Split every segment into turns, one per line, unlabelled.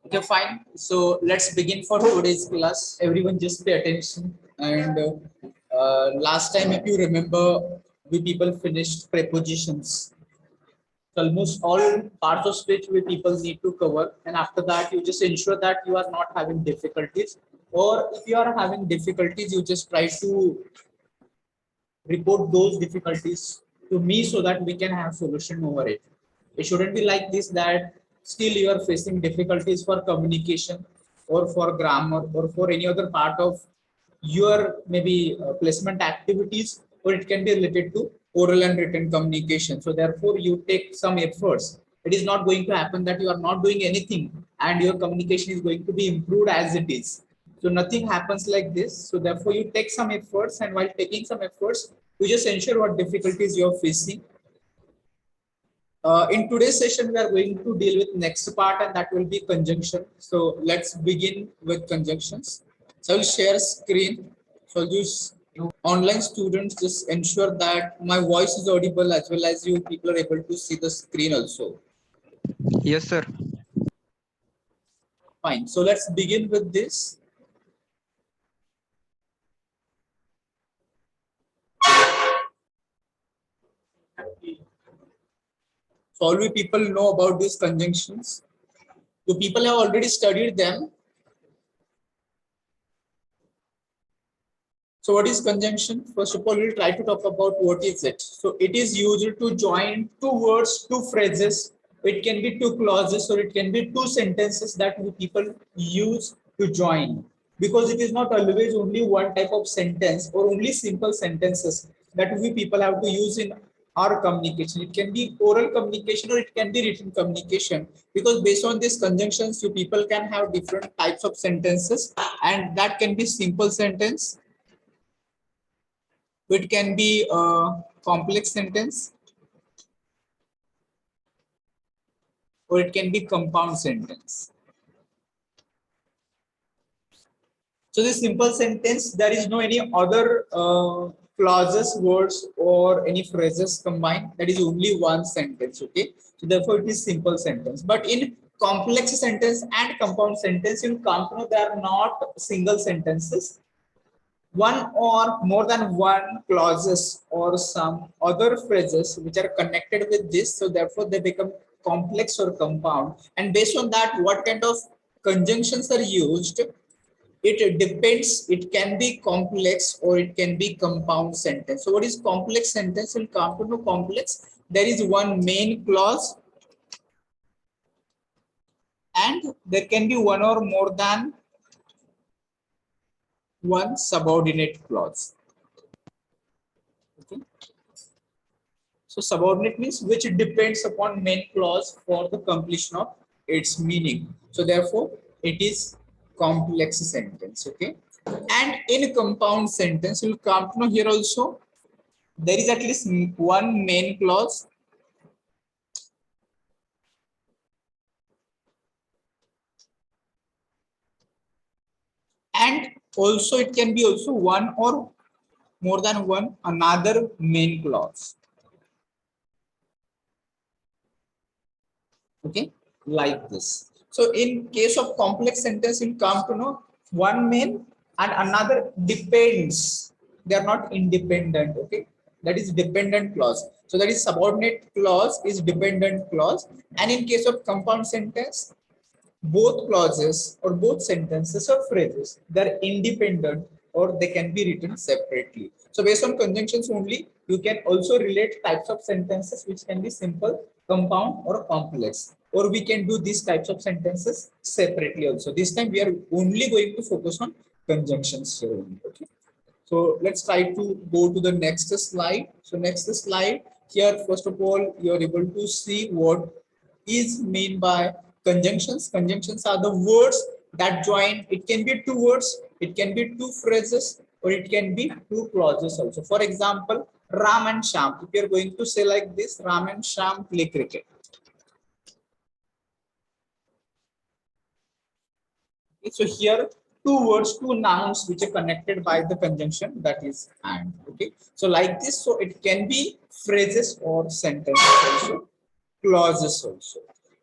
Okay, fine. So let's begin for today's class. Everyone just pay attention. And last time, if you remember, we people finished prepositions. So almost all parts of speech we people need to cover. And after that, you just ensure that you are not having difficulties. Or if you are having difficulties, you just try to report those difficulties to me so that we can have solution over it. It shouldn't be like this that still you are facing difficulties for communication or for grammar or for any other part of your maybe placement activities, or it can be related to oral and written communication. So therefore you take some efforts. It is not going to happen that you are not doing anything and your communication is going to be improved as it is. So nothing happens like this. So therefore you take some efforts, and while taking some efforts, you just ensure what difficulties you're facing. In today's session, we are going to deal with next part, and that will be conjunction. So let's begin with conjunctions. So I will share screen. So just online students, just ensure that my voice is audible as well as you people are able to see the screen also.
Yes, sir.
Fine. So let's begin with this. So all we people know about these conjunctions. So people have already studied them. So what is conjunction? First of all, we'll try to talk about what is it. So it is used to join two words, two phrases. It can be two clauses or it can be two sentences that we people use to join. Because it is not always only one type of sentence or only simple sentences that we people have to use in our communication. It can be oral communication or it can be written communication, because based on these conjunctions, you people can have different types of sentences, and that can be simple sentence, it can be a complex sentence, or it can be compound sentence. So this simple sentence, there is no any other clauses, words, or any phrases combined. That is only one sentence. Okay. So therefore, it is simple sentence. But in complex sentence and compound sentence, you come to know they are not single sentences. One or more than one clauses or some other phrases which are connected with this, so therefore they become complex or compound, and based on that what kind of conjunctions are used, it depends. It can be complex or it can be compound sentence. So what is complex sentence? Will come to know complex, there is one main clause and there can be one or more than one subordinate clause. Okay. So subordinate means which depends upon main clause for the completion of its meaning. So therefore, it is complex sentence. Okay. And in compound sentence, you'll come to know here also, there is at least one main clause and also it can be also one or more than one another main clause. Okay, like this. So in case of complex sentence, you'll come to know one main and another depends. They are not independent. Okay, that is dependent clause. So that is subordinate clause is dependent clause. And in case of compound sentence, both clauses or both sentences or phrases, they're independent or they can be written separately. So based on conjunctions only, you can also relate types of sentences which can be simple, compound, or complex. Or we can do these types of sentences separately also. This time we are only going to focus on conjunctions here only. Okay. So let's try to go to the next slide. So next slide here, first of all, you're able to see what is mean by conjunctions. Conjunctions are the words that join. It can be two words, it can be two phrases, or it can be two clauses also. For example, Ram and Sham. If you're going to say like this, Ram and Sham play cricket. Okay, so here two words, two nouns which are connected by the conjunction, that is and. Okay, so like this, so it can be phrases or sentences also, clauses also.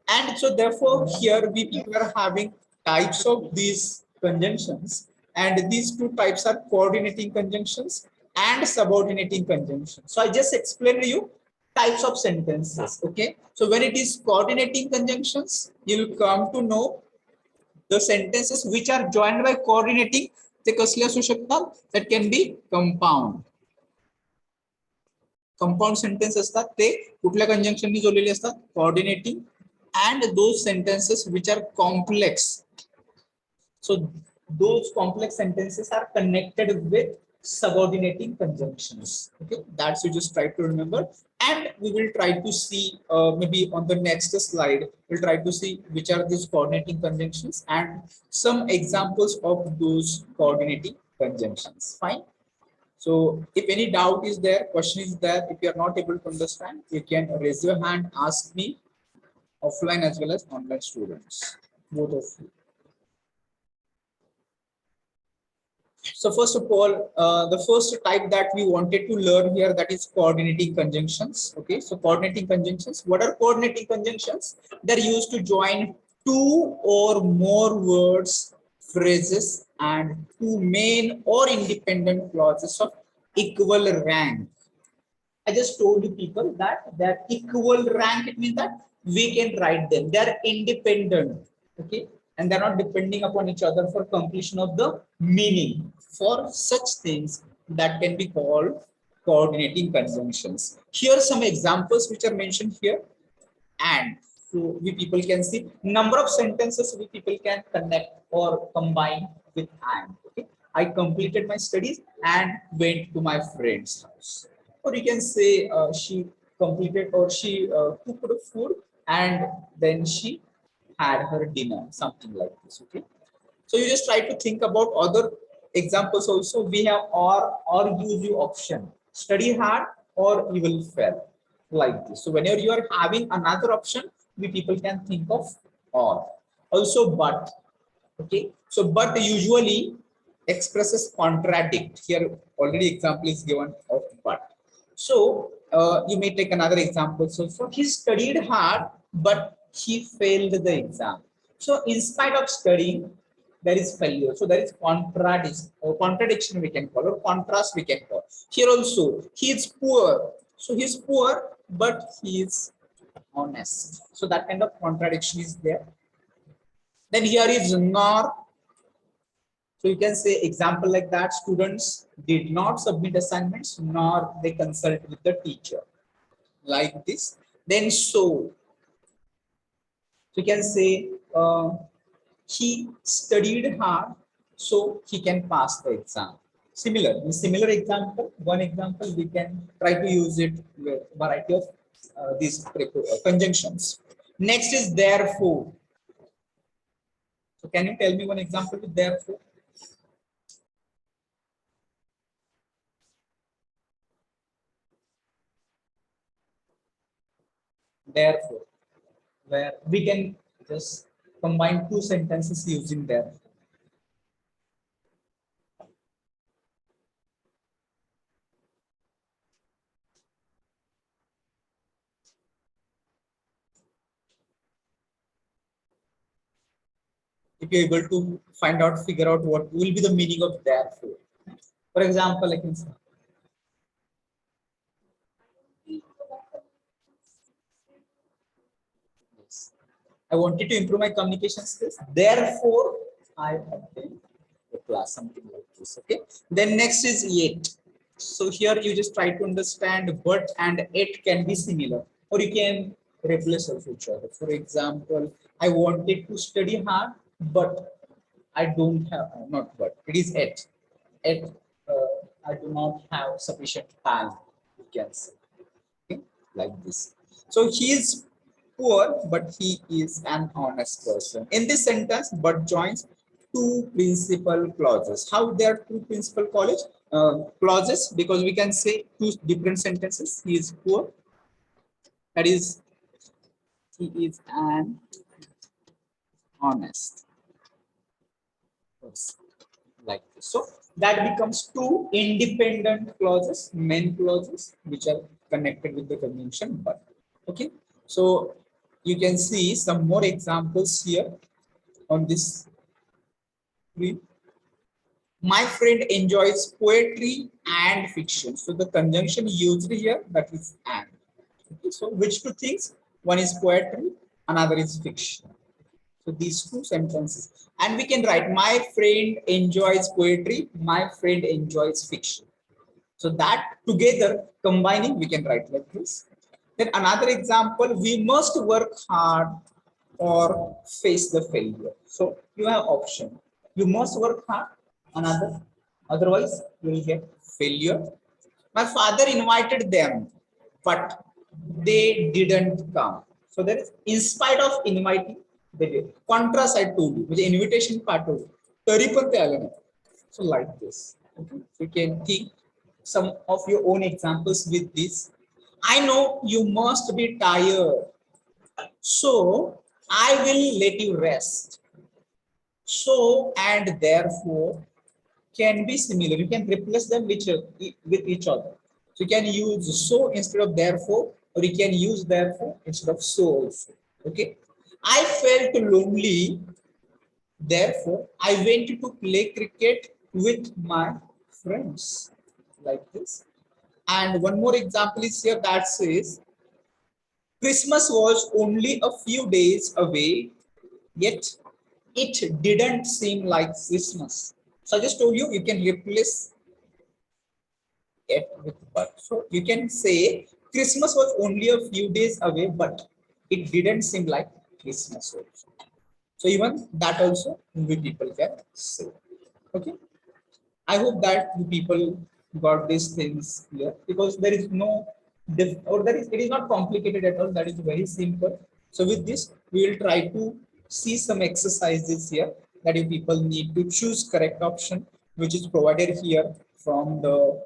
And so therefore here we people are having types of these conjunctions, and these two types are coordinating conjunctions and subordinating conjunctions. So I just explained to you types of sentences. Okay, so when it is coordinating conjunctions, you'll come to know the sentences which are joined by coordinating, ते कसले असू शकतात, that can be compound. Compound sentence असतात ते कुठल्या कंजंक्शननी जोडलेले असतात, coordinating. And those sentences which are complex, so those complex sentences are connected with subordinating conjunctions. Okay, that's you just try to remember, and we will try to see maybe on the next slide we'll try to see which are these coordinating conjunctions and some examples of those coordinating conjunctions. Fine. So if any doubt is there, question is there, if you are not able to understand, you can raise your hand, ask me, offline as well as online students, both of you. So first of all, the first type that we wanted to learn here, that is coordinating conjunctions. Okay, so coordinating conjunctions. What are coordinating conjunctions? They're used to join two or more words, phrases, and two main or independent clauses of equal rank. I just told you people that they're equal rank. It means that we can write them. They're independent. Okay, and they're not depending upon each other for completion of the meaning. For such things that can be called coordinating conjunctions. Here are some examples which are mentioned here. And so we people can see number of sentences we people can connect or combine with and. Okay, I completed my studies and went to my friend's house. Or you can say she completed or she cooked the food and then she had her dinner, something like this. Okay, so you just try to think about other examples also. We have or use you option, study hard or you will fail, like this. So whenever you are having another option, we people can think of or. Also but. Okay, so but usually expresses contradict. Here already example is given of but. So you may take another example. So he studied hard, but he failed the exam. So in spite of studying, there is failure. So there is contradiction or contradiction we can call, or contrast we can call. Here also he is poor. So he is poor, but he is honest. So that kind of contradiction is there. Then here is nor. So you can say example like that, students did not submit assignments nor they consult with the teacher, like this. Then so you can say he studied hard so he can pass the exam. Similar example, one example we can try to use it with variety of these conjunctions. Next is therefore. So can you tell me one example with therefore? Therefore, where we can just combine two sentences using therefore. If you're able to figure out what will be the meaning of therefore. For example, I can say, yes, I wanted to improve my communication skills. Therefore, I attend the class, something like this. Okay. Then next is yet. So here you just try to understand but and it can be similar, or you can replace each other. For example, I wanted to study hard, but I don't have, not but, it is it. It, I do not have sufficient time, you can say. Okay, like this. So he is poor, but he is an honest person. In this sentence, but joins two principal clauses. How there are two principal clauses? Because we can say two different sentences. He is poor. That is, he is an honest person. Like this. So that becomes two independent clauses, main clauses, which are connected with the conjunction but. Okay. So You can see some more examples here on this screen. My friend enjoys poetry and fiction. So the conjunction used here, that is and. Okay, so which two things? One is poetry, another is fiction. So these two sentences. And we can write, my friend enjoys poetry, my friend enjoys fiction. So that together, combining, we can write like this. Then another example, we must work hard or face the failure. So you have option. You must work hard, another, otherwise you will get failure. My father invited them, but they didn't come. So there is, in spite of inviting, they did. Contrast I told you, which invitation part of तरी पण ते आले नाही. So like this. Okay. So you can think some of your own examples with this. I know you must be tired, so I will let you rest. So and therefore can be similar. You can replace them with each other. So you can use so instead of therefore, or you can use therefore instead of so also. Okay. I felt lonely, therefore I went to play cricket with my friends. Like this. And one more example is here that says Christmas was only a few days away, yet it didn't seem like Christmas. So I just told you, you can replace it with but. So you can say Christmas was only a few days away, but it didn't seem like Christmas also. So even that also we people can say. Okay. I hope that the people got these things clear, because there is no or there is, it is not complicated at all. That is very simple. So with this, we will try to see some exercises here that you people need to choose correct option, which is provided here from the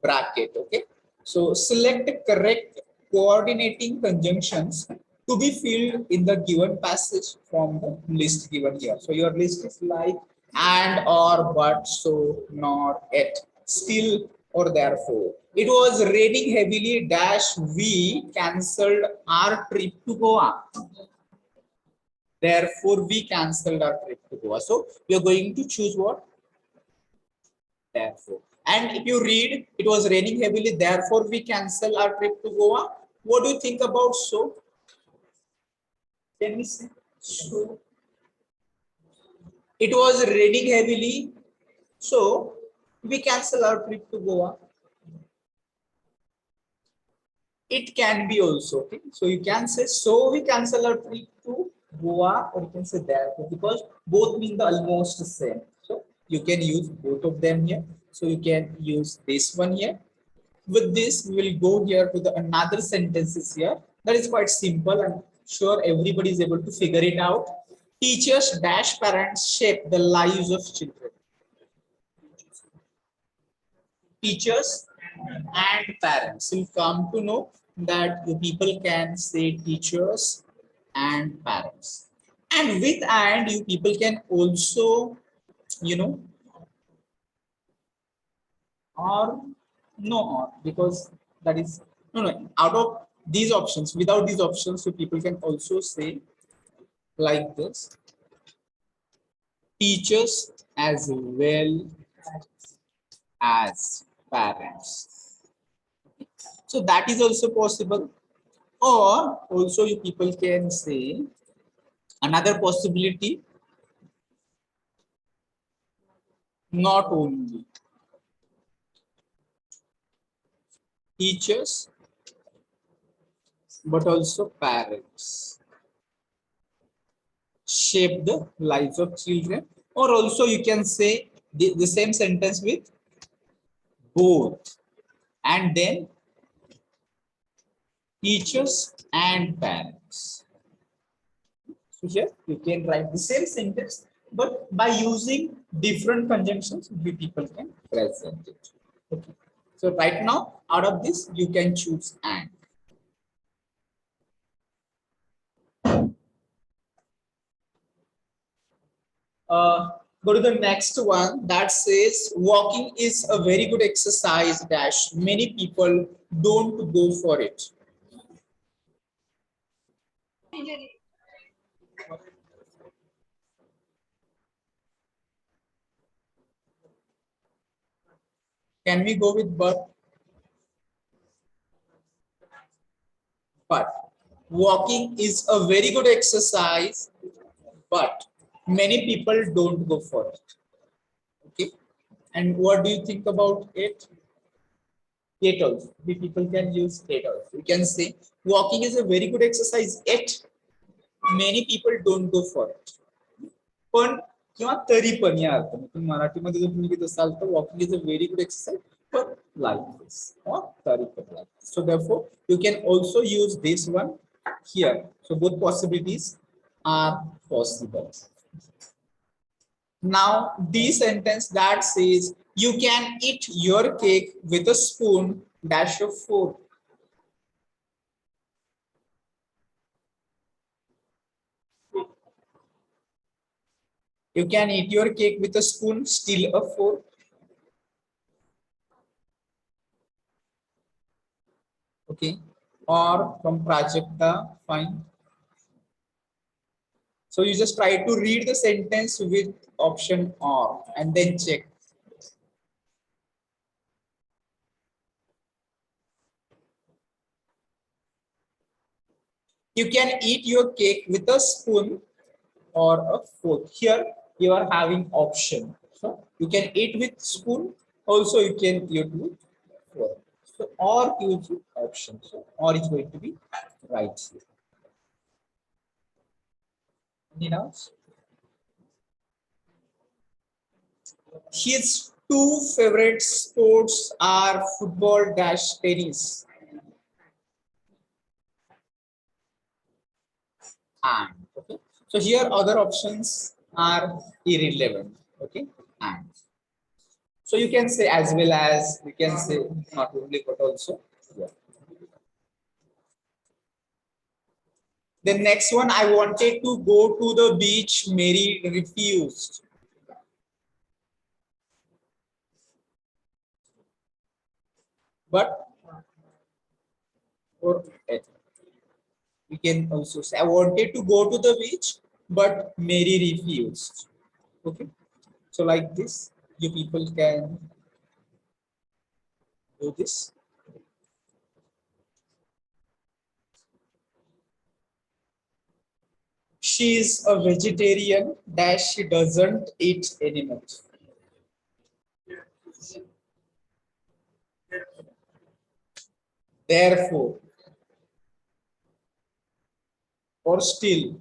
bracket. Okay. So select correct coordinating conjunctions to be filled in the given passage from the list given here. So your list is like and, or, but, so, nor, yet, still, or therefore. It was raining heavily, dash, we cancelled our trip to Goa. Therefore, we cancelled our trip to Goa. So we are going to choose what? Therefore. And if you read, it was raining heavily, therefore we cancel our trip to Goa. What do you think about so? Can we say so? It was raining heavily, so we cancel our trip to Goa. It can be also, okay. So you can say so we cancel our trip to Goa, or you can say therefore, because both mean the almost the same. So you can use both of them here. So you can use this one here. With this, we will go here to the another sentences here. That is quite simple. I'm sure everybody is able to figure it out. Teachers dash parents shape the lives of children. Teachers and parents. You'll come to know that the people can say teachers and parents. And with and, you people can also, you know, or no or, because that is no out of these options, without these options, so people can also say like this, teachers as well as parents. So that is also possible. Or also you people can say another possibility, not only teachers but also parents shape the lives of children. Or also you can say the same sentence with both, and then teachers and parents. So here you can write the same sentence, but by using different conjunctions, we people can present it. Okay. So right now, out of this, you can choose and. Go to the next one that says walking is a very good exercise dash. Many people don't go for it. Can we go with but? But walking is a very good exercise, but many people don't go for it. Okay. And what do you think about it? It also. We people can use it also. We can say walking is a very good exercise, yet many people don't go for it. पण किंवा तरी पण या अर्थाने तुम्ही मराठीमध्ये जर तुम्ही घेत असाल तर walking is a very good exercise but like this or तरी पण like this. So therefore you can also use this one here. So both possibilities are possible. Now this sentence that says you can eat your cake with a spoon dash of fork. You can eat your cake with a spoon, still a fork. Okay. Or from Prajakta, fine. So you just try to read the sentence with option or and then check. You can eat your cake with a spoon or a fork. Here you are having option. So you can eat with spoon. Also you can eat with fork. So or use option. So or is going to be right here. Any doubts? His two favorite sports are football dash tennis. And okay, so here other options are irrelevant. Okay, and so you can say as well as we can say not only but also. Yeah. The next one, I wanted to go to the beach. Mary refused. But or you can also say I wanted to go to the beach, but Mary refused. Okay, so like this, you people can do this. She is a vegetarian dash she doesn't eat animals. Therefore, or still.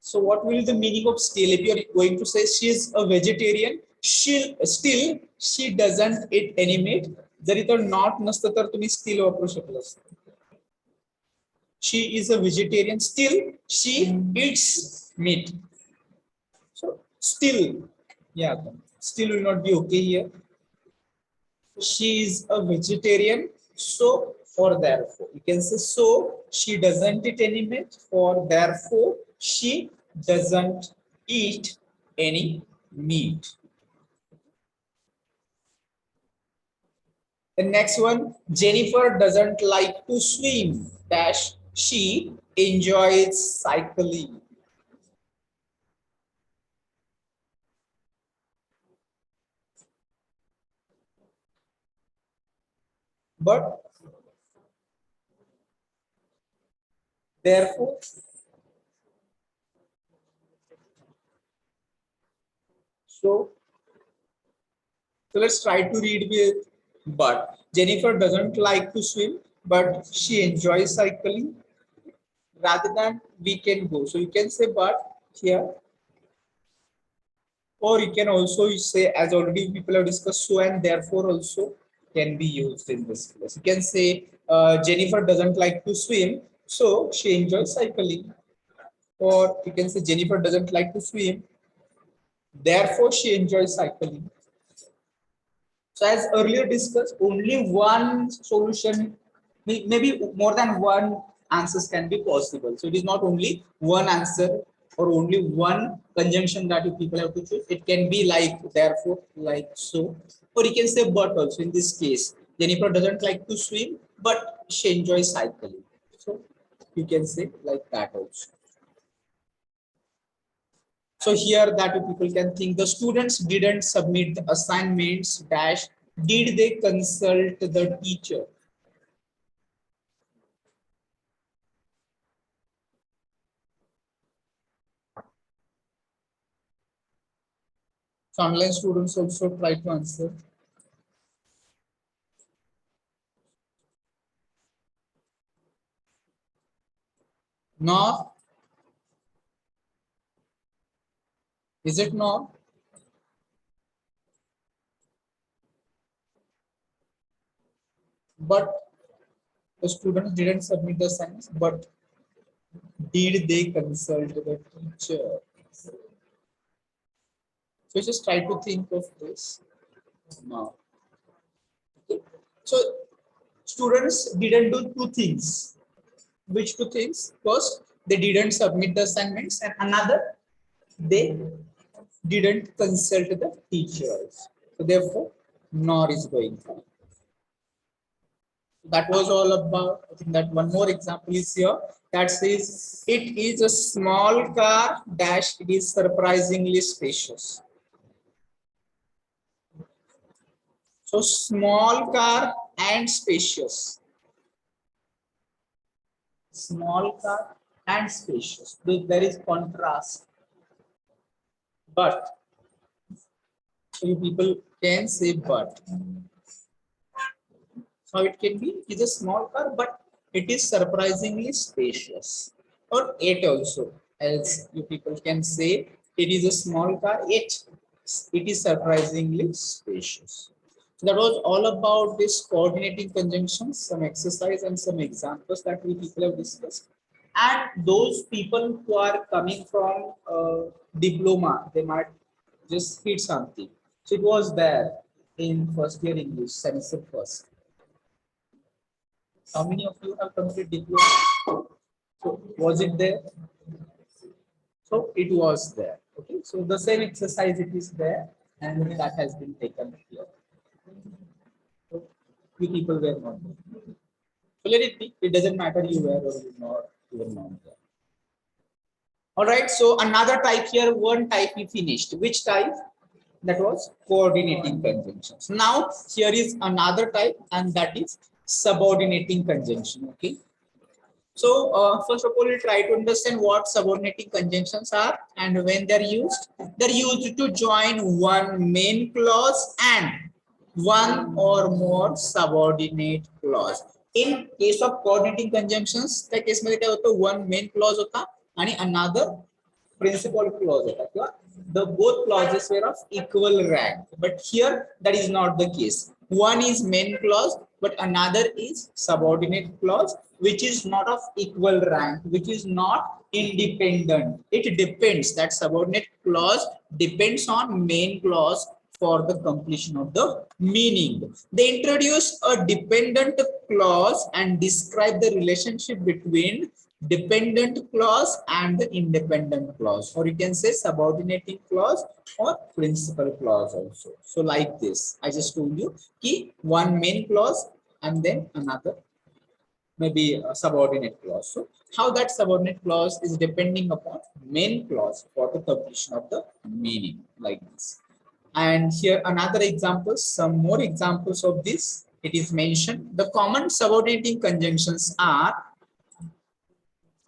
So what will be the meaning of still? If you are going to say she is a vegetarian, she doesn't eat any meat. जरी तर not नसतं तर तुम्ही still वापरू शकला असता. She is a vegetarian. Still, she eats meat. So still, yeah, still will not be okay here. She is a vegetarian, so for therefore you can say so she doesn't eat any meat, for therefore she doesn't eat any meat. The next one, Jennifer doesn't like to swim dash she enjoys cycling. But therefore so so let's try to read with but Jennifer doesn't like to swim, but she enjoys cycling. Rather than we can go. So you can say but here, or you can also say as already people have discussed so and therefore also can be used in this place. You can say Jennifer doesn't like to swim, so she enjoys cycling. Or you can say Jennifer doesn't like to swim, therefore she enjoys cycling. So as earlier discussed, only one solution, maybe more than one answers can be possible. So it is not only one answer or only one conjunction that you people have to choose. It can be like therefore, like so, or you can say but also. In this case, Jennifer doesn't like to swim, but she enjoys cycling. So you can say like that also. So here that you people can think the students didn't submit the assignments dash. Did they consult the teacher? So online students also try to answer. Nor, is it not? But the students didn't submit the assignments, but did they consult the teacher? So just try to think of this now. Okay. So students didn't do two things. Which two things? First, they didn't submit the assignments, and another, they didn't consult the teachers. So therefore, nor is going on. That was all about. I think that one more example is here. That says it is a small car dash. It is surprisingly spacious. So small car and spacious. Small car and spacious. There is contrast. But you people can say but. So it can be is a small car, but it is surprisingly spacious. Or it also, as you people can say, it is a small car, it is surprisingly spacious. So that was all about this coordinating conjunctions, some exercise and some examples that we people have discussed. And those people who are coming from diploma, they might just hit something. So it was there in first year English, semester first. How many of you have completed diploma? So was it there? So it was there. Okay. So the same exercise it is there, and that has been taken here. So you people were not there. So let it be. It doesn't matter you were or you were not there. All right. So another type here. One type we finished. Which type? That was coordinating conjunctions. Now here is another type, and that is subordinating conjunction. Okay. So first of all, we'll try to understand what subordinating conjunctions are and when they're used. They're used to join one main clause and one or more subordinate clause. In case of coordinating conjunctions, त्या case मध्ये काय होतं, one main clause होता आणि another principal clause होता. The both clauses were of equal rank, but here that is not the case. One is main clause, but another is subordinate clause, which is not of equal rank, which is not independent. It depends. That subordinate clause depends on main clause for the completion of the meaning. They introduce a dependent clause and describe the relationship between dependent clause and the independent clause, or you can say subordinating clause or principal clause also. So like this, I just told you key one main clause and then another maybe a subordinate clause. So how that subordinate clause is depending upon main clause for the completion of the meaning, like this. And here another example, some more examples of this. It is mentioned the common subordinating conjunctions are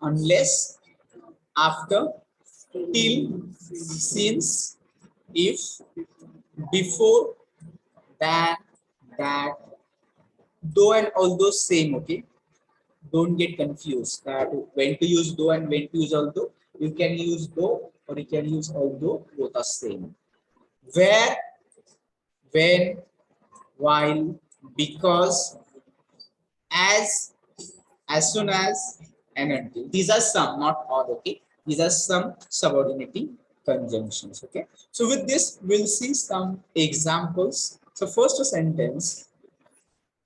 unless, after, till, since, if, before, than, that, though, and although same. Okay, don't get confused that when to use though and when to use although. You can use though or you can use although, both are same. Where, when, while, because, as soon as, and until. These are some, not all. Okay, these are some subordinating conjunctions. Okay, so with this we'll see some examples. So first sentence,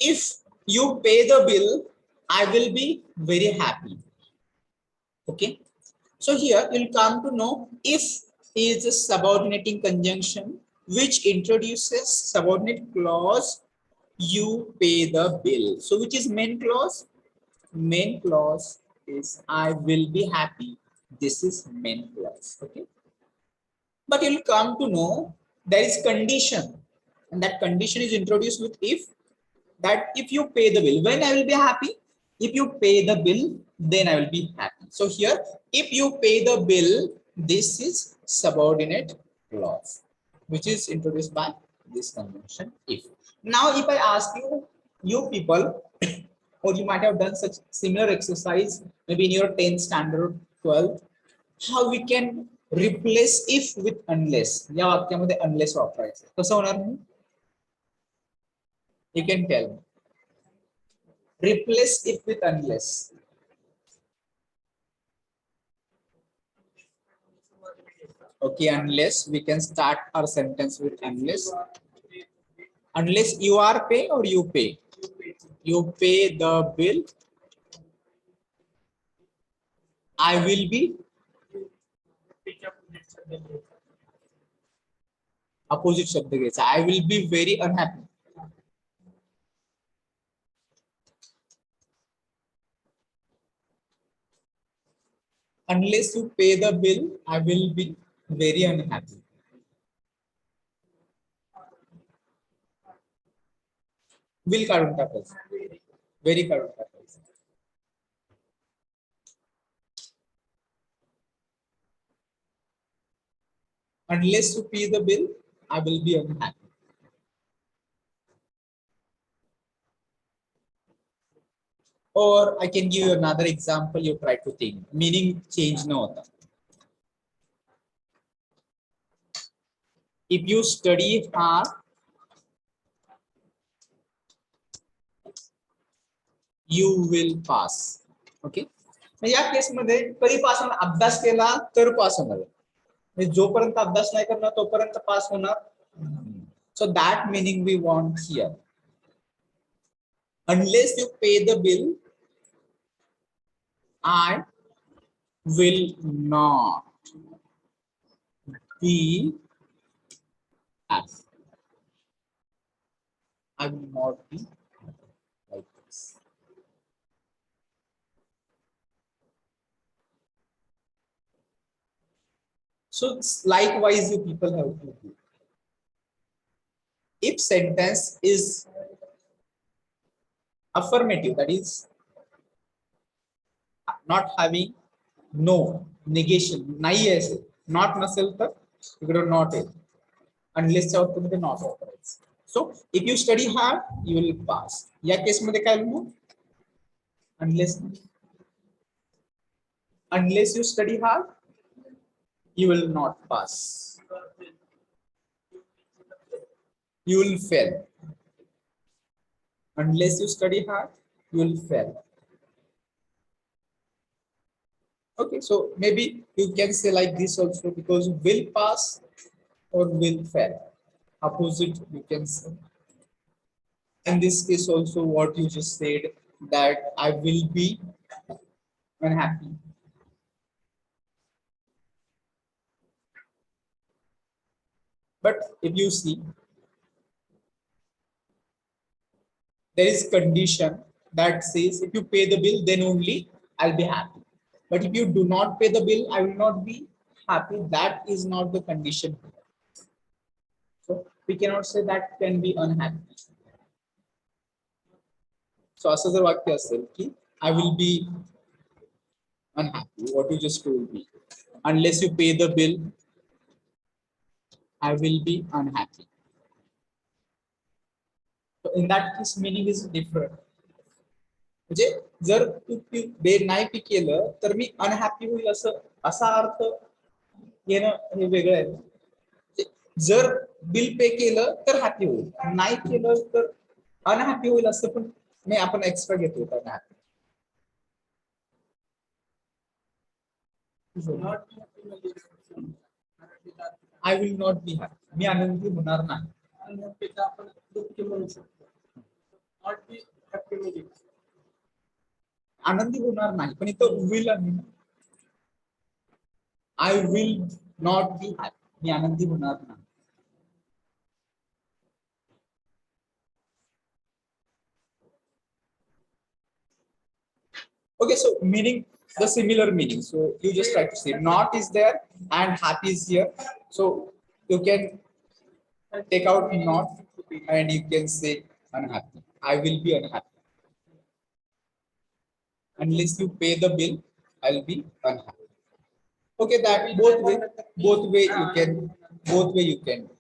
if you pay the bill, I will be very happy. Okay, So here you'll come to know if is a subordinating conjunction which introduces subordinate clause, you pay the bill. So which is main clause? Main clause is I will be happy. This is main clause. Okay. But you'll come to know there is condition, and that condition is introduced with if, that if you pay the bill, when I will be happy? If you pay the bill, then I will be happy. So here, if you pay the bill, this is subordinate clause, which is introduced by this conjunction if. Now, if I ask you, you people, or you might have done such similar exercise, maybe in your 10th standard, 12th, how we can replace if with unless. या वाक्यामध्ये unless वापरायचं कसं होणार? You can tell me. Replace if with unless. Okay, unless we can start our sentence with unless. Unless you are pay or you pay. You pay the bill. I will be opposite शब्द घ्यायचा. I will be very unhappy. Unless you pay the bill, I will be very unhappy. Will काढून टाकायचं. Very काढून टाकायचं. Unless you pay the bill, I will be unhappy. Or I can give you another example. You try to think. Meaning change no hota. If you study hard, you will pass. Okay. या case मध्ये कधी पास होणार? अभ्यास केला तर पास होणार. जोपर्यंत अभ्यास नाही करणार तोपर्यंत पास होणार. So that meaning we want here. Unless you pay the bill, I will not be happy. I will not be like this. So likewise, you people have to do. If sentence is affirmative, that is not having no negation, नाही आहे असेल, not नसेल तर इकडे not आहे. Unless च्या वरती not वापरायचं. So if you study hard, you will pass. या केस मध्ये काय लिहू? Unless you study hard, you will not pass. You will fail. Unless you study hard, you will fail. Okay, so maybe you can say like this also, because will pass or will fail. Opposite you can say. In this case also what you just said, that I will be unhappy. But if you see, there is condition that says if you pay the bill, then only I'll be happy. But if you do not pay the bill, I will not be happy. That is not the condition. So we cannot say that can be unhappy. So असं जर वाक्य असेल की I will be unhappy, what you just told me, unless you pay the bill, I will be unhappy. So in that case meaning is different. म्हणजे जर तू बे नाही पे केलं तर मी अनहॅपी होईल असं असा अर्थ येणं हे वेगळं आहे. जर बिल पे केलं तर हॅपी होईल, नाही केलं तर अनहॅपी होईल असं पण नाही आपण एक्स्ट्रा घेतो unhappy. I will not be happy. मी आनंदी होणार नाही. आनंदी होणार नाही पण इथं विल आहे. I will not be happy. मी आनंदी होणार नाही. Okay, so meaning the similar meaning. So you just try to say not is there and happy is here. So you can take out not and you can say unhappy. I will be unhappy. Unless you pay the bill, I'll be unhappy. Okay, that both way you can, both way you can.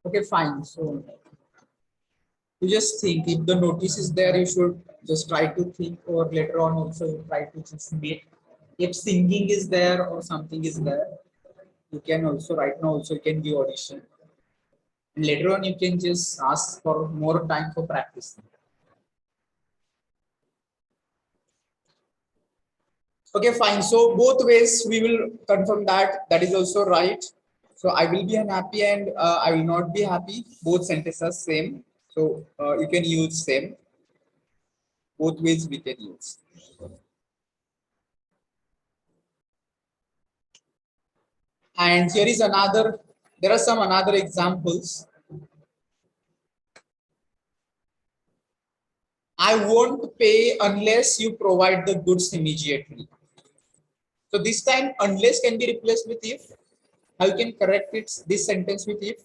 Okay, fine. So you just think if the notice is there, you should just try to think, or later on also you try to just meet. If singing is there or something is there, you can also right now also you can give audition. And later on you can just ask for more time for practice. Okay, fine. So both ways we will confirm that that is also right. So I will be unhappy and I will not be happy. Both sentences are same. So you can use same. Both ways we can use. And here is another. There are some another examples. I won't pay unless you provide the goods immediately. So this time unless can be replaced with if. How you can correct it this sentence with if?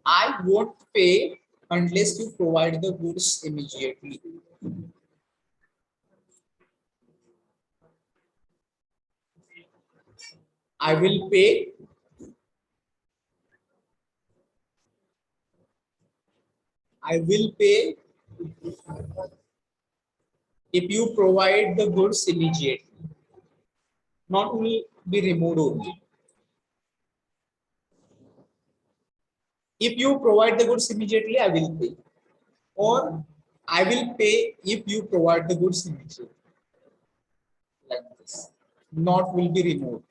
I won't pay unless you provide the goods immediately. I will pay. I will pay if you provide the goods immediately. Not will be removed only. If you provide the goods immediately, I will pay. Or I will pay if you provide the goods immediately. Like this. Not will be removed.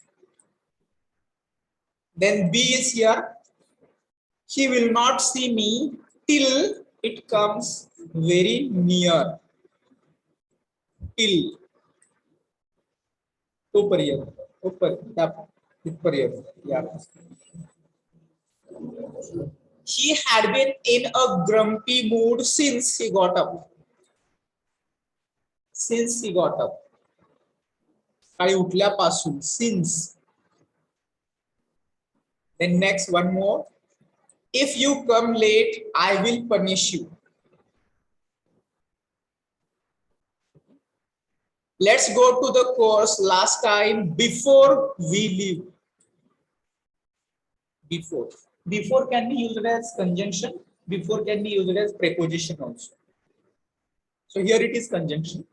Then B is here. He will not see me till it comes very near. Till. Upper. Upper. Yeah. He had been in a grumpy mood since he got up. Since he got up. सकाळी उठल्यापासून since. Then next one more. If you come late, I will punish you. Let's go to the course last time before we leave. Before. Before can be used as conjunction. Before can be used as preposition also. So here it is conjunction.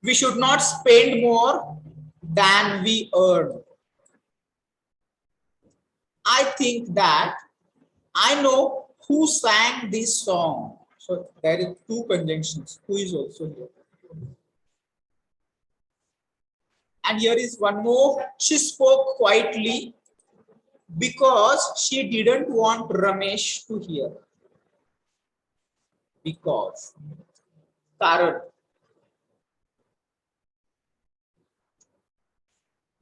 We should not spend more than we earn. I think that I know who sang this song. So there is two conjunctions. Who is also here. And here is one more. She spoke quietly because she didn't want Ramesh to hear. Because. Karan.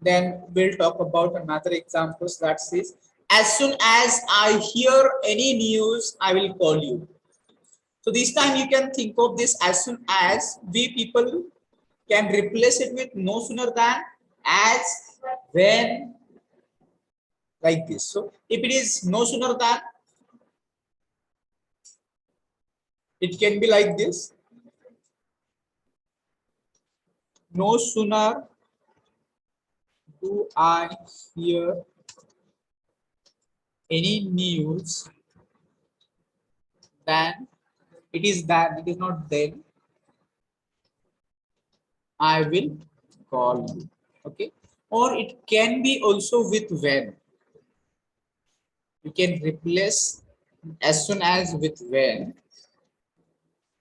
Then we'll talk about another examples that says, as soon as I hear any news, I will call you. So this time you can think of this as soon as. We people can replace it with no sooner than, as, when, like this. So if it is no sooner than, it can be like this. No sooner do I hear any news than, it is not then, I will call you. Okay. Or it can be also with when. You can replace as soon as with when.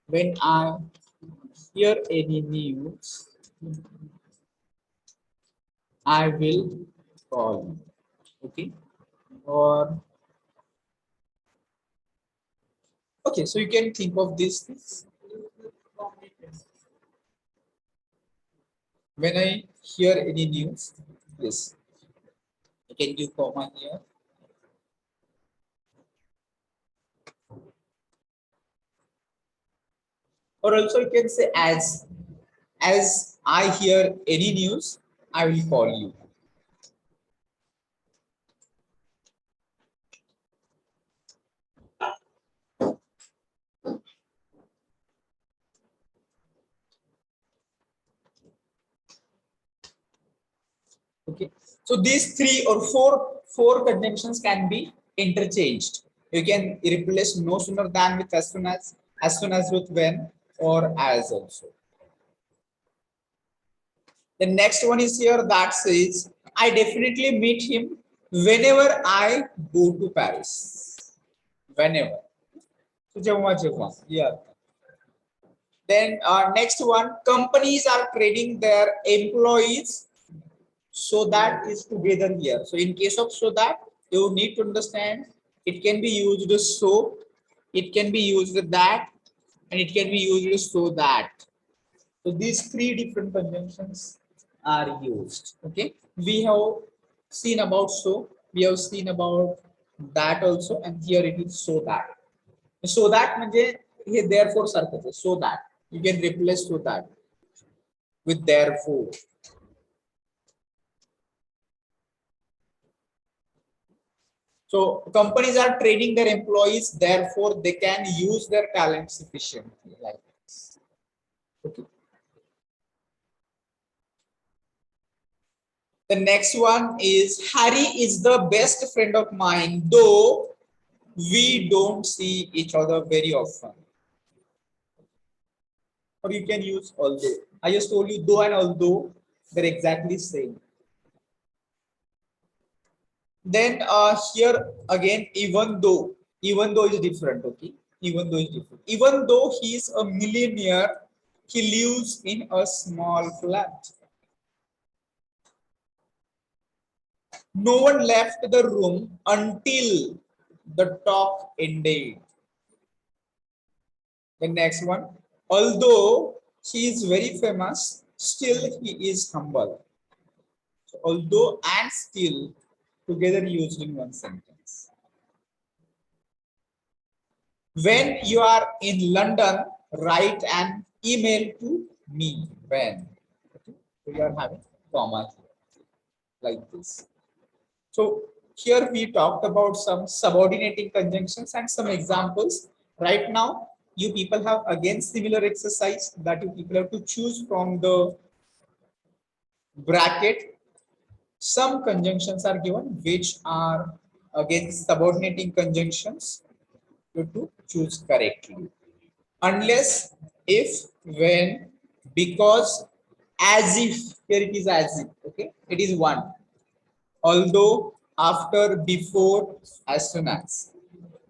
When I hear any news, I will call you. Okay. Or okay, so you can think of this. When I hear any news, yes, I can give comma here. Or also you can say as I hear any news, I will call you. Okay, so these three or four conjunctions can be interchanged. You can replace no sooner than with as soon as with when, or as also. The next one is here that says, I definitely meet him whenever I go to Paris. Whenever. So जेव्हा जेव्हा. Yeah. Then next one, companies are training their employees. So that is together here. So in case of so that, you need to understand it can be used so, it can be used that, and it can be used so that. So these three different conjunctions are used. Okay, we have seen about so, we have seen about that also, and here it is so that. So that म्हणजे हे therefore सारखंच आहे. So that you can replace so that with therefore. So companies are training their employees, therefore they can use their talents efficiently. Like this. Okay. The next one is Harry is the best friend of mine, though we don't see each other very often. Or you can use although. I just told you though and although they're exactly same. Then here again, even though is different. Okay, even though is different. Even though he is a millionaire, he lives in a small flat. No one left the room until the talk ended. The next one, although he is very famous, still he is humble. So although and still together used in one sentence. When you are in London, write an email to me. When. Okay. So you are having comma here, like this. So here we talked about some subordinating conjunctions and some examples. Right now, you people have again similar exercise that you people have to choose from the bracket. Some conjunctions are given which are again subordinating conjunctions. You have to choose correctly. Unless, if, when, because, as if, here it is as if, okay, it is one. Although, after, before, as soon as.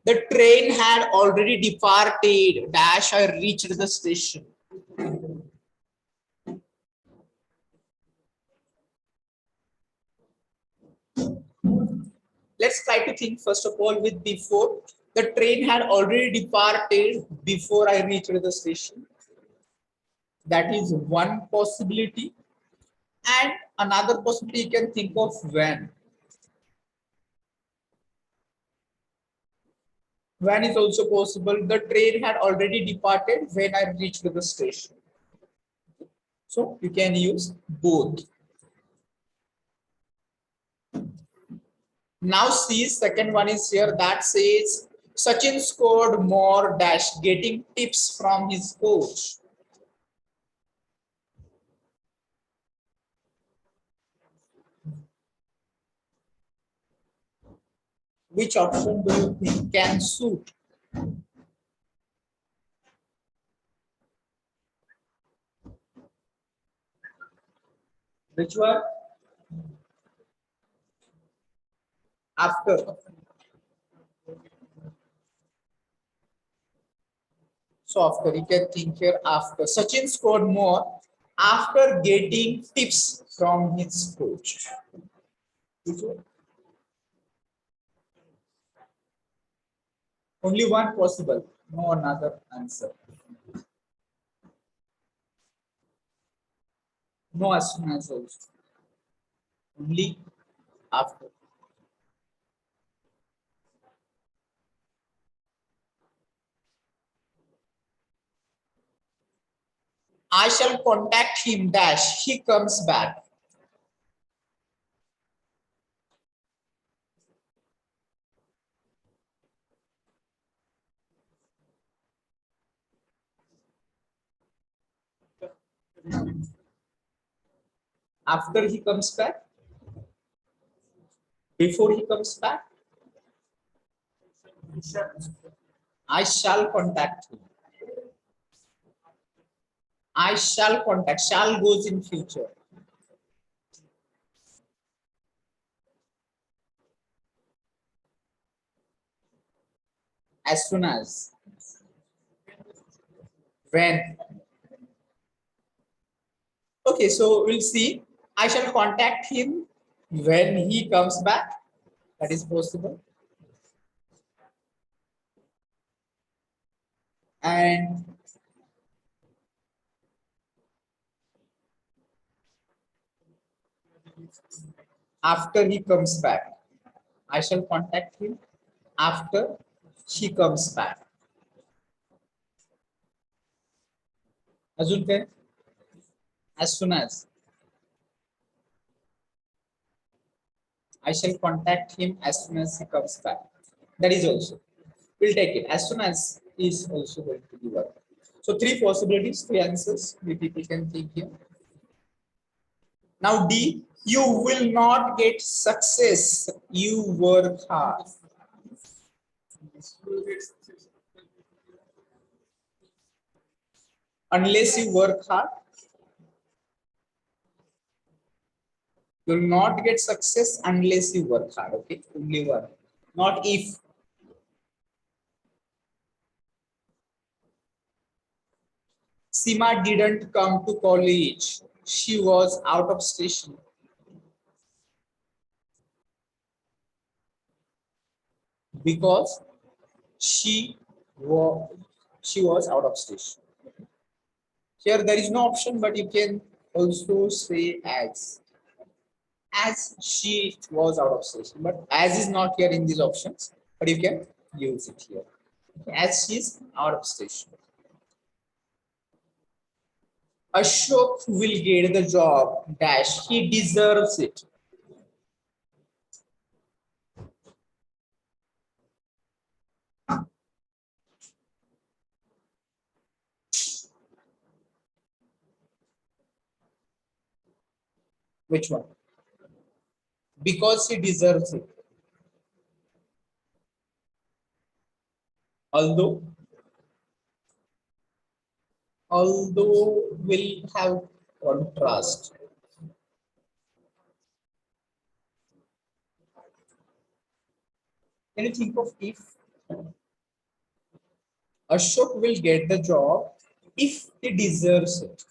The train had already departed, dash, I reached the station. Let's try to think first of all with before. The train had already departed before I reached the station. That is one possibility. And another possibility you can think of when. When is also possible. The train had already departed when I reached the station. So you can use both. Now see, second one is here that says Sachin scored more dash getting tips from his coach. Which option do you think can suit? Which one? After. So after, you can think here after. Sachin scored more after getting tips from his coach. Which one? Only one possible, no another answer. No as soon as also. Only after. I shall contact him dash he comes back. After he comes back, before he comes back, I shall contact him. I shall contact. Shall goes in future. As soon as. When? Okay, so we'll see. I shall contact him when he comes back. That is possible. And after he comes back, I shall contact him after she comes back. अजून काय? As soon as. I shall contact him as soon as he comes back. That is also. We'll take it. As soon as is also going to be work. So three possibilities, three answers we people can think here. Now D, you will not get success. You work hard. Unless you work hard, you will not get success unless you work hard. Okay, only one, not if. Seema didn't come to college. She was out of station. Because she was out of station. Here there is no option, but you can also say as she was out of station. But as is not here in these options, but you can use it here. As she is out of station. Ashok will get the job. Dash. He deserves it. Which one? Because he deserves it. Although will have contrast. Can you think of if? Ashok will get the job if he deserves it.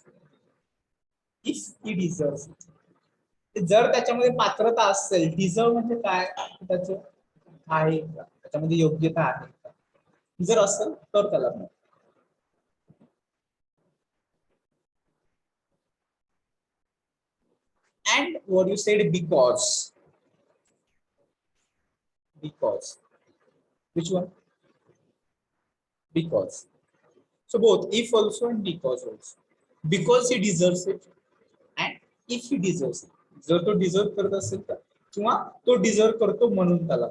If he deserves it. जर त्याच्यामध्ये पात्रता असेल, deserve म्हणजे काय, त्याचं आहे का, त्याच्यामध्ये योग्यता आहे का, जर असेल तर त्याला म्हणतात. And what you said, because which one? Because. So both if also and because also. Because he deserves it and if he deserves it. जर तो डिझर्व करत असेल तर किंवा तो डिझर्व करतो म्हणून त्याला.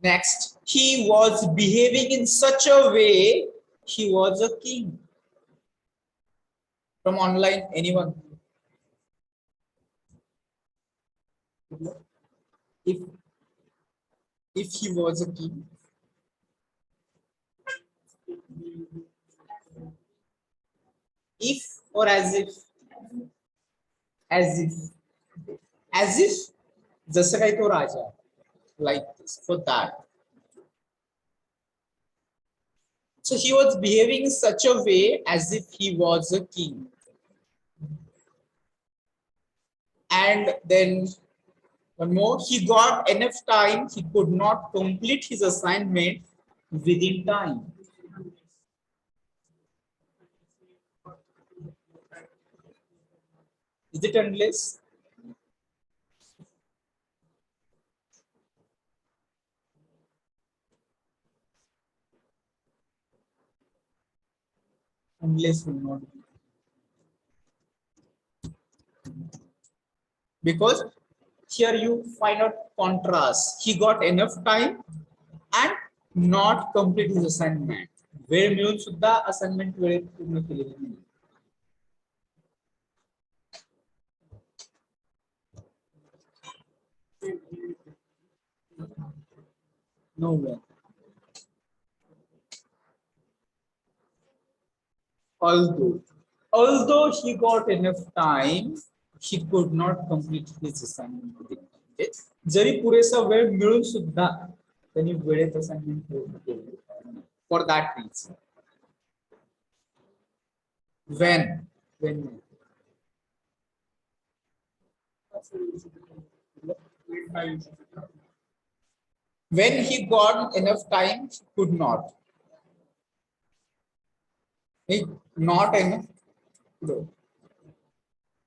Next, he was behaving in such a way he was a king. From online, anyone? If he was a king, if or as if, as if जसं काही तो राजा, like this, for that. So he was behaving in such a way as if he was a king. And then one more, he got enough time, he could not complete his assignment within time. Is it unless? Unless will not be. Because here you find out contrast. He got enough time and not complete his assignment. वेळ मिळून सुद्धा assignment वेळेत पूर्ण केलेली नाही. No way. Although he got enough time, he could not complete his assignment. जरी पुरेसा वेळ मिळून सुद्धा त्यांनी वेळेत असाइनमेंट पूर्ण केले. For that reason when when he got enough time, he could not. Not enough. No.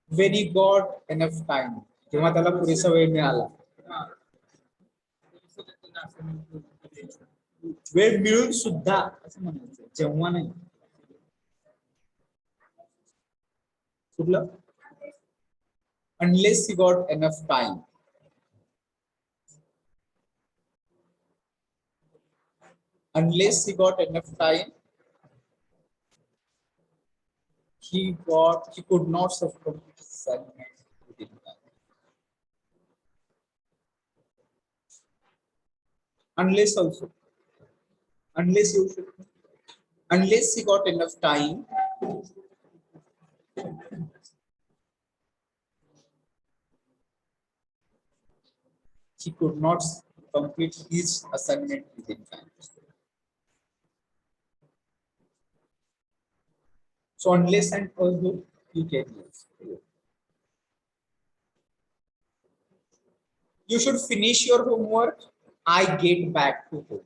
When he got enough time, जेव्हा त्याला पुरेसा वेळ मिळाला. वेळ मिळून सुद्धा असं म्हणायचं जेव्हा नाही. कुठलं? Unless he got enough time. Unless he got enough time, he could not complete his assignment within time. Unless also. Unless you should. Unless he got enough time, he could not complete his assignment within time. So unless and although you can use. You should finish your homework. I get back to home.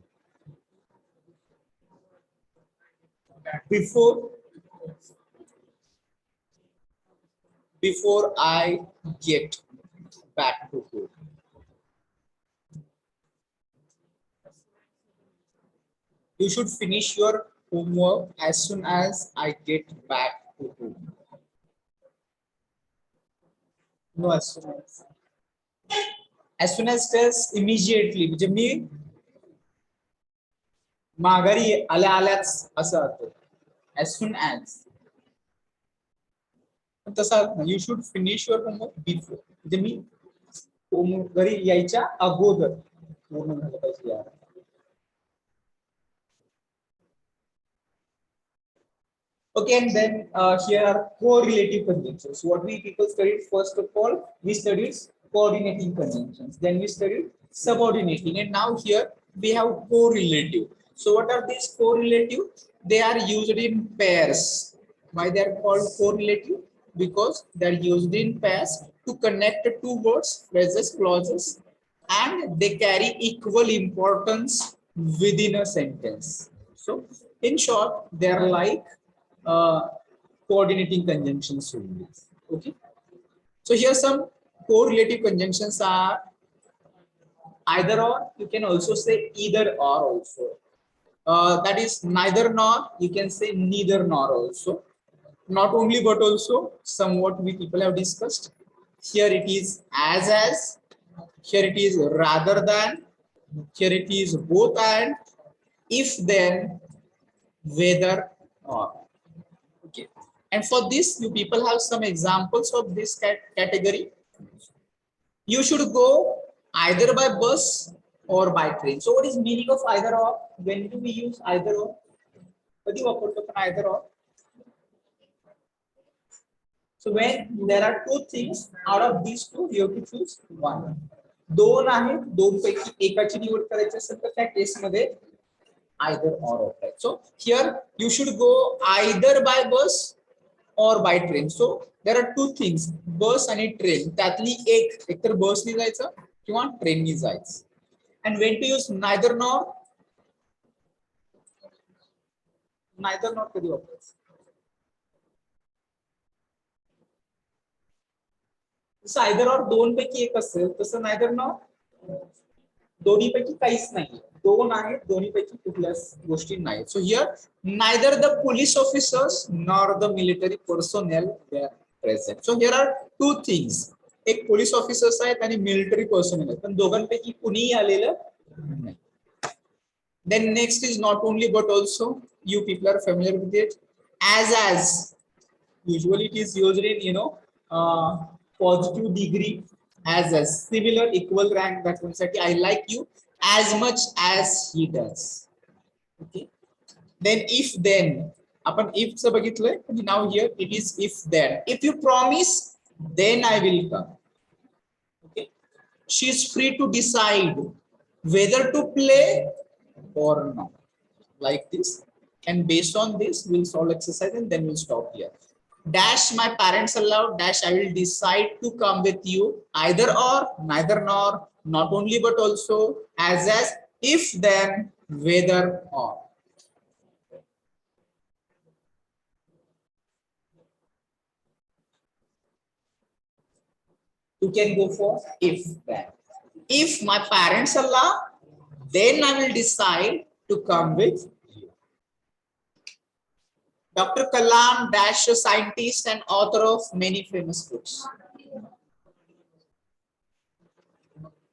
Before I get back to home. You should finish your homework as soon as I get back to home. No, as soon as. As soon as says immediately. म्हणजे मी माघारी आल्या आल्याच असं होतं. As soon as. तसा you should finish your homework before. म्हणजे मी घरी यायच्या अगोदर पूर्ण झालं पाहिजे यार. Okay, and then here are correlative conjunctions. What we people studied first of all, we studied coordinating conjunctions. Then we studied subordinating, and now here we have correlative. So what are these correlative? They are used in pairs. Why they are called correlative? Because they are used in pairs to connect two words, phrases, clauses, and they carry equal importance within a sentence. So in short, they are like coordinating conjunctions only. Okay. So here some correlative conjunctions are either or. You can also say either or also. That is neither nor. You can say neither nor also. Not only but also somewhat we people have discussed. Here it is as. Here it is rather than. Here it is both and. If then, whether or. Okay. And for this, you people have some examples of this category. You should go either by bus or by train. So what is meaning of either or? When do we use either or? Either or. So when there are two things, out of these two, you have to choose one. दोन आहेत, दोन पैकी एकाची निवड करायची असेल तर त्या केस मध्ये either or होता है. So here you should go either by bus or by train. So there are two things, bus आणि train. त्यातली एक तर बस ने जायचं किंवा ट्रेन ने जायचं. And when to use neither nor? Neither nor कधी वापरायचं? जसं either or दोन पैकी एक असेल तसं neither nor दोन्ही पैकी काहीच नाही. दोन आहेत, दोन्ही पैकी कुठल्याच गोष्टी नाही. So here neither the police officers nor the military personnel were present. So here are two things. एक पोलीस ऑफिसर्स आहेत आणि मिलिटरी पर्सनल आहेत, पण दोघांपैकी कुणीही आलेलं नाही. Then next is not only but also. You people are familiar with it. As usually it is used in positive degree. As similar, equal rank. That means that I like you as much as he does. Okay. Then if then, आपण if चं बघितलंय, now here it is if then. If you promise, then I will come. Okay. She is free to decide whether to play or not, like this. And based on this we'll solve exercise and then we'll stop here. Dash my parents allow dash I will decide to come with you, either or, neither nor, not only but also, as, if then, whether or. You can go for if then. If my parents allow, then I will decide to come with you. Dr. Kalam dash a scientist and author of many famous books.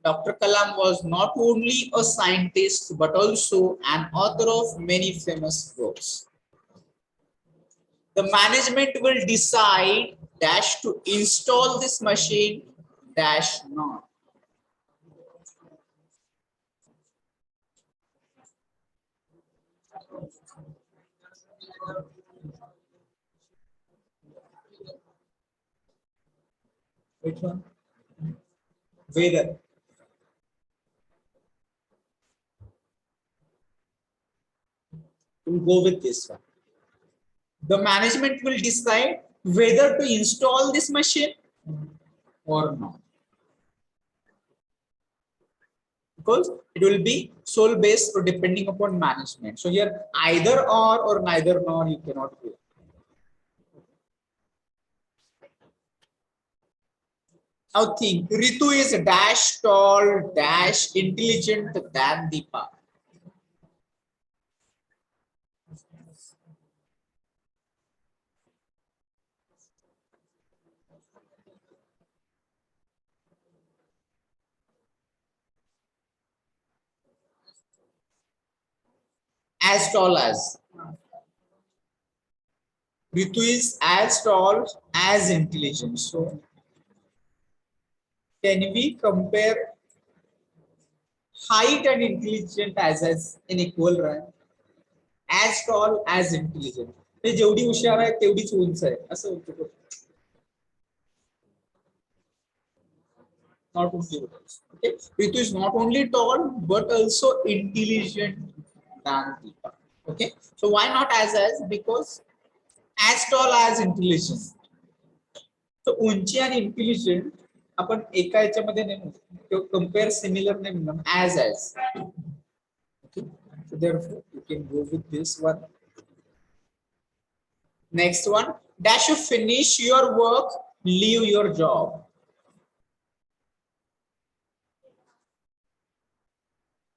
Dr. Kalam was not only a scientist but also an author of many famous books. The management will decide dash to install this machine dash not. Which one? Whether. We'll go with this one. The management will decide whether to install this machine or not, because it will be sole based or depending upon management. So here either or neither nor you cannot do. Now think Ritu is dash tall dash intelligent than Deepa. As tall as. Ritu is as tall as intelligent. So can we compare height and intelligent as in equal rank? As tall as intelligent. ते जेवढी हुशार आहे तेवढीच उंच आहे असं होतं. Not only okay. Ritu is not only tall but also intelligent than Deepa. Okay. So why not as? Because as tall as intelligent. So उंची आणि इंटेलिजंट आपण एका याच्यामध्ये नाही कंपेअर सिमिलर नाही म्हणणार as. Okay. So therefore you can go with this one. Next one, dash you finish your work, leave your job.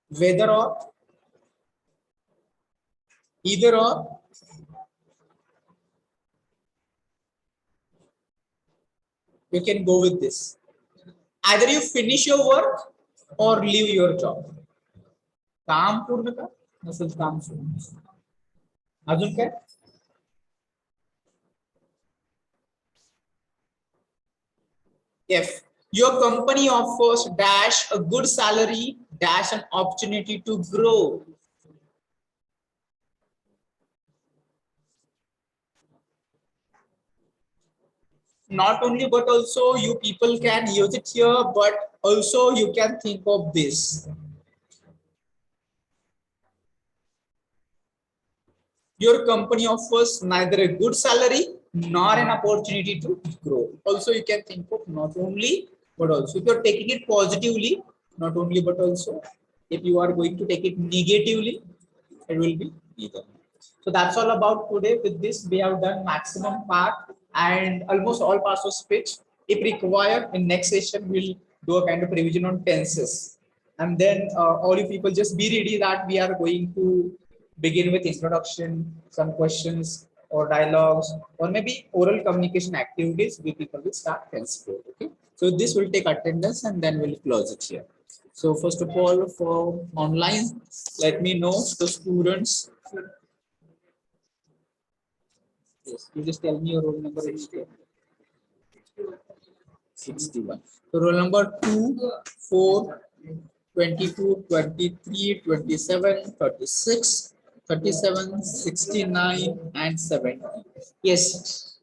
Whether or, either or, you can go with this. Either you finish your work or leave your job. काम पूर्ण कर नसेल काम सोड. अजून काय? If your company offers dash a good salary dash an opportunity to grow. Not only but also you people can use it here, but also you can think of this. Your company offers neither a good salary nor an opportunity to grow. Also you can think of not only but also. If you're taking it positively, not only but also. If you are going to take it negatively, it will be either. So that's all about today. With this we have done maximum part and almost all parts of speech. If required, in next session we'll do a kind of revision on tenses, and then all you people just be ready that we are going to begin with introduction, some questions or dialogues, or maybe oral communication activities. We people will start henceforth. Okay, so this will take attendance and then we'll close it here. So first of all, for online, let me know the students. Yes, you just tell me your roll number. 61. So roll number 2, 4, 22, 23, 27, 36, 37, 69, and 70. Yes.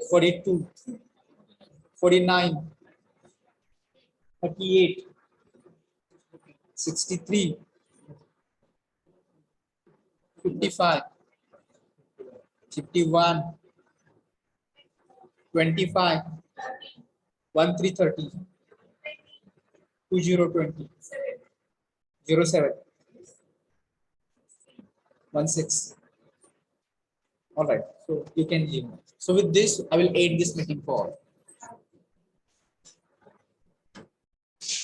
42, 49, 38, 63, 55, 51, 25, 1330, 2020, 07, 16. All right, so you can leave. So with this, I will end this meeting for all.